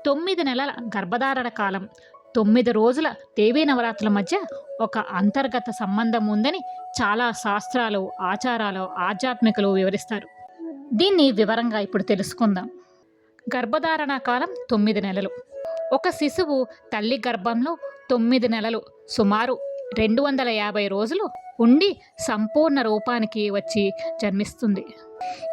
9 నెలల గర్భధారణ కాలం, 9 రోజుల దేవీ నవరాత్రుల మధ్య ఒక అంతర్గత సంబంధం ఉందని చాలా శాస్త్రాలు, ఆచారాలు, ఆధ్యాత్మికలు వివరిస్తారు. దీన్ని వివరంగా ఇప్పుడు తెలుసుకుందాం. గర్భధారణ కాలం 9 నెలలు. ఒక శిశువు తల్లి గర్భంలో 9 నెలలు, సుమారు 250 రోజులు ఉండి సంపూర్ణ రూపానికి వచ్చి జన్మిస్తుంది.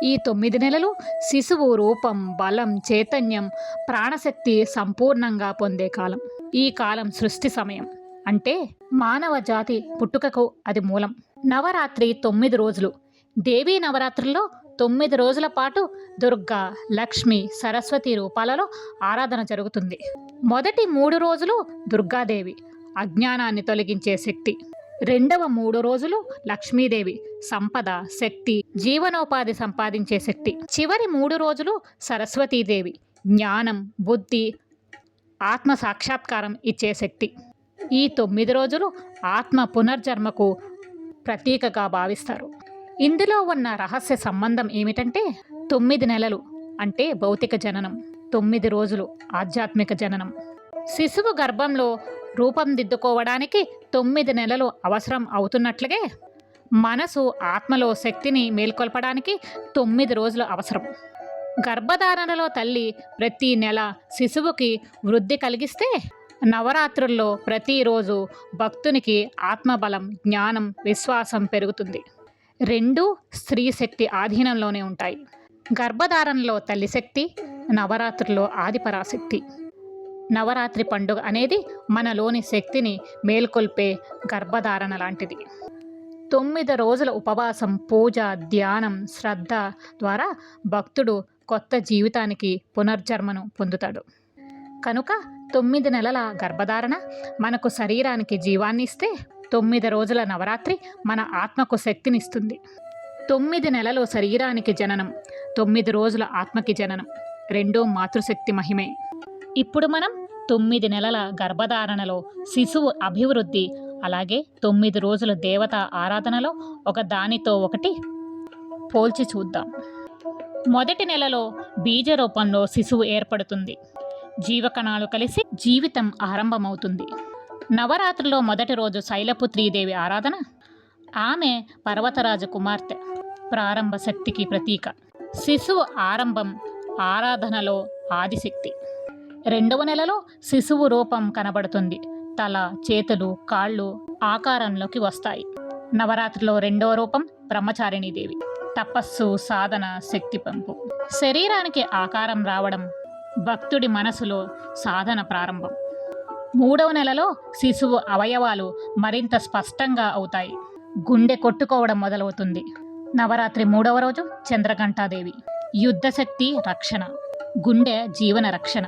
ఈ 9 నెలలు శిశువు రూపం, బలం, చైతన్యం, ప్రాణశక్తి సంపూర్ణంగా పొందే కాలం. ఈ కాలం సృష్టి సమయం, అంటే మానవ జాతి పుట్టుకకు అది మూలం. నవరాత్రి 9 రోజులు. దేవీ నవరాత్రుల్లో 9 రోజుల పాటు దుర్గా, లక్ష్మి, సరస్వతి రూపాలలో ఆరాధన జరుగుతుంది. మొదటి 3 రోజులు దుర్గాదేవి, అజ్ఞానాన్ని తొలగించే శక్తి. రెండవ 3 రోజులు లక్ష్మీదేవి, సంపద, శక్తి, జీవనోపాధి సంపాదించే శక్తి. చివరి 3 రోజులు సరస్వతీదేవి, జ్ఞానం, బుద్ధి, ఆత్మ సాక్షాత్కారం ఇచ్చే శక్తి. ఈ 9 రోజులు ఆత్మ పునర్జన్మకు ప్రతీకగా భావిస్తారు. ఇందులో ఉన్న రహస్య సంబంధం ఏమిటంటే 9 నెలలు అంటే భౌతిక జననం, 9 రోజులు ఆధ్యాత్మిక జననం. శిశువు గర్భంలో రూపం దిద్దుకోవడానికి 9 నెలలు అవసరం అవుతున్నట్లుగే మనసు, ఆత్మలో శక్తిని మేల్కొల్పడానికి 9 రోజులు అవసరం. గర్భధారణలో తల్లి ప్రతి నెల శిశువుకి వృద్ధి కలిగిస్తే, నవరాత్రుల్లో ప్రతిరోజు భక్తునికి ఆత్మబలం, జ్ఞానం, విశ్వాసం పెరుగుతుంది. 2 స్త్రీ శక్తి ఆధీనంలోనే ఉంటాయి. గర్భధారణలో తల్లి శక్తి, నవరాత్రుల్లో ఆదిపరాశక్తి. నవరాత్రి పండుగ అనేది మనలోని శక్తిని మేల్కొల్పే గర్భధారణ లాంటిది. 9 రోజుల ఉపవాసం, పూజ, ధ్యానం, శ్రద్ధ ద్వారా భక్తుడు కొత్త జీవితానికి పునర్జన్మను పొందుతాడు. కనుక 9 నెలల గర్భధారణ మనకు శరీరానికి జీవాన్ని ఇస్తే, 9 రోజుల నవరాత్రి మన ఆత్మకు శక్తినిస్తుంది. 9 నెలలు శరీరానికి జననం, 9 రోజుల ఆత్మకి జననం. 2 మాతృశక్తి మహిమే. ఇప్పుడు మనం 9 నెలల గర్భధారణలో శిశువు అభివృద్ధి, అలాగే 9 రోజుల దేవతా ఆరాధనలో ఒక దానితో ఒకటి పోల్చి చూద్దాం. మొదటి నెలలో బీజ రూపంలో శిశువు ఏర్పడుతుంది. జీవకణాలు కలిసి జీవితం ఆరంభమవుతుంది. నవరాత్రిలో మొదటి రోజు శైలపుత్రీదేవి ఆరాధన. ఆమె పర్వతరాజు కుమార్తె, ప్రారంభ శక్తికి ప్రతీక. శిశువు ఆరంభం, ఆరాధనలో ఆదిశక్తి. 2వ నెలలో శిశువు రూపం కనబడుతుంది. తల, చేతులు, కాళ్ళు ఆకారంలోకి వస్తాయి. నవరాత్రిలో 2వ రూపం బ్రహ్మచారిణీదేవి, తపస్సు, సాధన, శక్తి పంపు. శరీరానికి ఆకారం రావడం, భక్తుడి మనసులో సాధన ప్రారంభం. 3వ నెలలో శిశువు అవయవాలు మరింత స్పష్టంగా అవుతాయి. గుండె కొట్టుకోవడం మొదలవుతుంది. నవరాత్రి 3వ రోజు చంద్రఘంటాదేవి, యుద్ధశక్తి, రక్షణ. గుండె జీవన రక్షణ,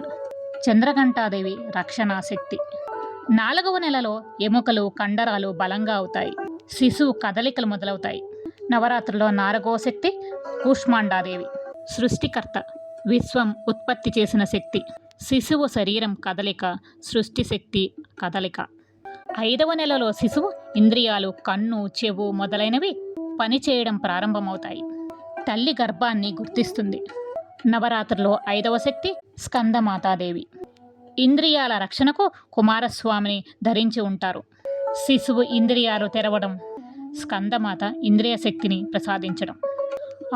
చంద్రఘంటాదేవి రక్షణ శక్తి. 4వ నెలలో ఎముకలు, కండరాలు బలంగా అవుతాయి. శిశువు కదలికలు మొదలవుతాయి. నవరాత్రిలో 4వ శక్తి కూష్మాండాదేవి, సృష్టికర్త, విశ్వం ఉత్పత్తి చేసిన శక్తి. శిశువు శరీరం కదలిక, సృష్టి శక్తి కదలిక. 5వ నెలలో శిశువు ఇంద్రియాలు, కన్ను, చెవు మొదలైనవి పనిచేయడం ప్రారంభమవుతాయి. తల్లి గర్భాన్ని గుర్తిస్తుంది. నవరాత్రిలో 5వ శక్తి స్కందమాతాదేవి, ఇంద్రియాల రక్షణకు కుమారస్వామిని ధరించి ఉంటారు. శిశువు ఇంద్రియాలు తెరవడం, స్కందమాత ఇంద్రియ శక్తిని ప్రసాదించడం.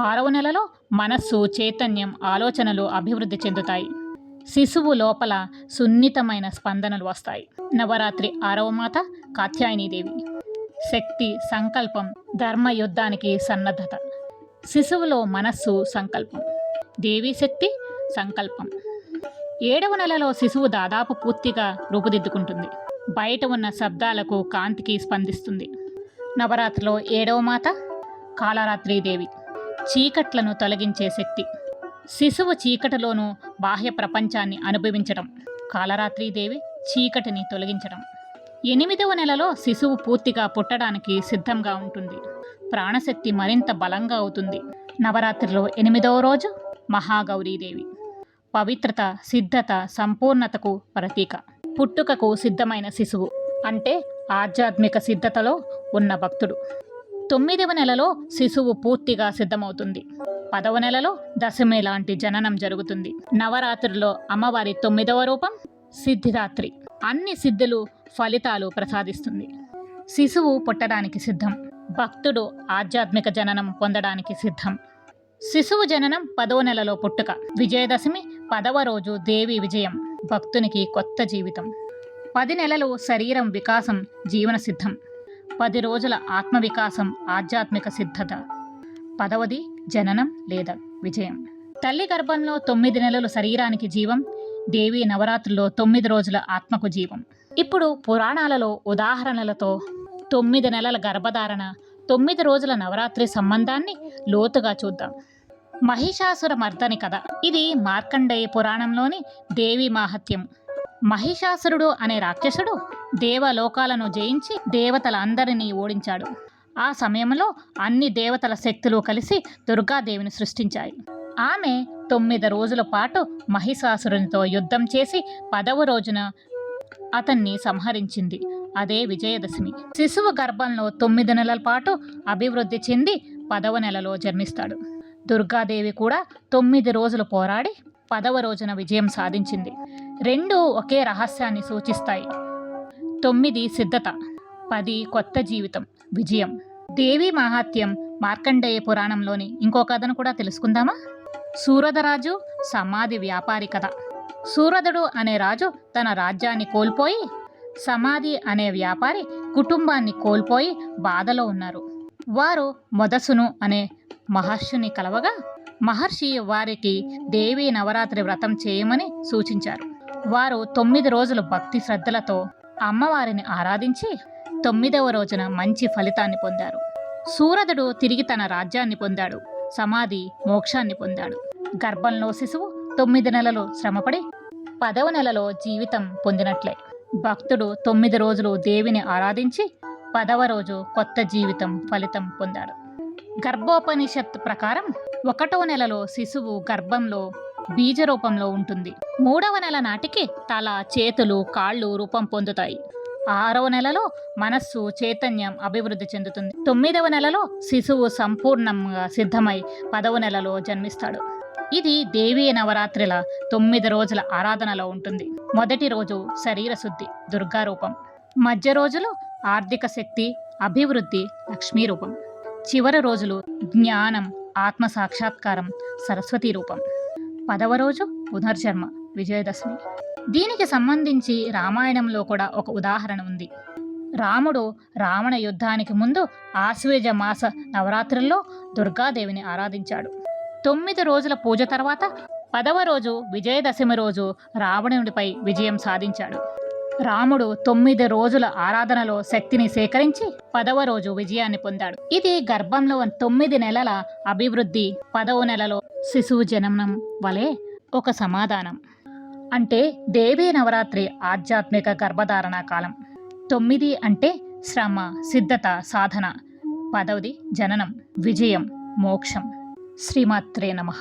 6వ నెలలో మనస్సు, చైతన్యం, ఆలోచనలు అభివృద్ధి చెందుతాయి. శిశువు లోపల సున్నితమైన స్పందనలు వస్తాయి. నవరాత్రి 6వ మాత కాత్యాయనీదేవి, శక్తి, సంకల్పం, ధర్మ యుద్ధానికి సన్నద్ధత. శిశువులో మనస్సు, సంకల్పం, దేవీ శక్తి, సంకల్పం. 7వ నెలలో శిశువు దాదాపు పూర్తిగా రూపుదిద్దుకుంటుంది. బయట ఉన్న శబ్దాలకు, కాంతికి స్పందిస్తుంది. నవరాత్రిలో 7వ మాత కాళరాత్రీదేవి, చీకట్లను తొలగించే శక్తి. శిశువు చీకటిలోనూ బాహ్య ప్రపంచాన్ని అనుభవించడం, కాళరాత్రీదేవి చీకటిని తొలగించడం. 8వ నెలలో శిశువు పూర్తిగా పుట్టడానికి సిద్ధంగా ఉంటుంది. ప్రాణశక్తి మరింత బలంగా అవుతుంది. నవరాత్రిలో 8వ రోజు మహాగౌరీదేవి, పవిత్రత, సిద్ధత, సంపూర్ణతకు ప్రతీక. పుట్టుకకు సిద్ధమైన శిశువు అంటే ఆధ్యాత్మిక సిద్ధతలో ఉన్న భక్తుడు. 9వ నెలలో శిశువు పూర్తిగా సిద్ధమవుతుంది. 10వ నెలలో దశమి లాంటి జననం జరుగుతుంది. నవరాత్రుల్లో అమ్మవారి 9వ రూపం సిద్ధిదాత్రి. అన్ని సిద్ధులు ఫలితాలు ప్రసాదిస్తుంది. శిశువు పుట్టడానికి సిద్ధం. భక్తుడు ఆధ్యాత్మిక జననం పొందడానికి సిద్ధం. శిశువు జననం 10వ నెలలో పుట్టుక. విజయదశమి 10వ రోజు దేవి విజయం. భక్తునికి కొత్త జీవితం. 10 నెలలు శరీరం వికాసం జీవన సిద్ధం. 10 రోజుల ఆత్మ వికాసం ఆధ్యాత్మిక సిద్ధత. 10వది జననం లేదా విజయం. తల్లి గర్భంలో 9 నెలలు శరీరానికి జీవం. దేవి నవరాత్రుల్లో 9 రోజుల ఆత్మకు జీవం. ఇప్పుడు పురాణాలలో ఉదాహరణలతో 9 నెలల గర్భధారణ, 9 రోజుల నవరాత్రి సంబంధాన్ని లోతుగా చూద్దాం. మహిషాసుర మర్దని కథ. ఇది మార్కండేయ పురాణంలోని దేవి మాహత్యం. మహిషాసురుడు అనే రాక్షసుడు దేవలోకాలను జయించి దేవతలందరినీ ఓడించాడు. ఆ సమయంలో అన్ని దేవతల శక్తులు కలిసి దుర్గాదేవిని సృష్టించాయి. ఆమె 9 రోజుల పాటు మహిషాసురునితో యుద్ధం చేసి 10వ రోజున అతన్ని సంహరించింది. అదే విజయదశమి. శిశువు గర్భంలో 9 నెలల పాటు అభివృద్ధి చెంది 10వ నెలలో జన్మిస్తాడు. దుర్గాదేవి కూడా 9 రోజులు పోరాడి 10వ రోజున విజయం సాధించింది. రెండు ఒకే రహస్యాన్ని సూచిస్తాయి. 9 సిద్ధత, 10 కొత్త జీవితం, విజయం. దేవి మహాత్యం మార్కండేయ పురాణంలోని ఇంకో కథను కూడా తెలుసుకుందామా? సూరధరాజు సమాధి వ్యాపారి కథ. సూరధుడు అనే రాజు తన రాజ్యాన్ని కోల్పోయి, సమాధి అనే వ్యాపారి కుటుంబాన్ని కోల్పోయి బాధలో ఉన్నారు. వారు మొదసును అనే మహర్షిని కలవగా మహర్షి వారికి దేవి నవరాత్రి వ్రతం చేయమని సూచించారు. వారు 9 రోజులు భక్తి శ్రద్ధలతో అమ్మవారిని ఆరాధించి 9వ రోజున మంచి ఫలితాన్ని పొందారు. సూరధుడు తిరిగి తన రాజ్యాన్ని పొందాడు. సమాధి మోక్షాన్ని పొందాడు. గర్భంలో శిశువు 9 నెలలు శ్రమపడి 10వ నెలలో జీవితం పొందినట్లే. భక్తుడు 9 రోజులు దేవిని ఆరాధించి 10వ రోజు కొత్త జీవితం ఫలితం పొందాడు. గర్భోపనిషత్ ప్రకారం 1వ నెలలో శిశువు గర్భంలో బీజ రూపంలో ఉంటుంది. 3వ నెల నాటికి తల, చేతులు, కాళ్ళు రూపం పొందుతాయి. 6వ నెలలో మనస్సు, చైతన్యం అభివృద్ధి చెందుతుంది. 9వ నెలలో శిశువు సంపూర్ణంగా సిద్ధమై 10వ నెలలో జన్మిస్తాడు. ఇది దేవీ నవరాత్రిల 9 రోజుల ఆరాధనలో ఉంటుంది. మొదటి రోజు శరీర శుద్ధి, దుర్గా రూపం. మధ్య రోజులు ఆర్థిక శక్తి, అభివృద్ధి, లక్ష్మీ రూపం. చివరి రోజులు జ్ఞానం, ఆత్మ సాక్షాత్కారం, సరస్వతి రూపం. 10వ రోజు పునర్జన్మ, విజయదశమి. దీనికి సంబంధించి రామాయణంలో కూడా ఒక ఉదాహరణ ఉంది. రాముడు రావణ యుద్ధానికి ముందు ఆశ్వేజ మాస నవరాత్రుల్లో దుర్గాదేవిని ఆరాధించాడు. 9 రోజుల పూజ తర్వాత 10వ రోజు విజయదశమి రోజు రావణుడిపై విజయం సాధించాడు. రాముడు 9 రోజుల ఆరాధనలో శక్తిని సేకరించి 10వ రోజు విజయాన్ని పొందాడు. ఇది గర్భంలో 9 నెలల అభివృద్ధి, 10వ నెలలో శిశువు జననం వలె ఒక సమాధానం. అంటే దేవీ నవరాత్రి ఆధ్యాత్మిక గర్భధారణ కాలం. 9 అంటే శ్రమ, సిద్ధత, సాధన. 10వది జననం, విజయం, మోక్షం. శ్రీమాత్రే నమః.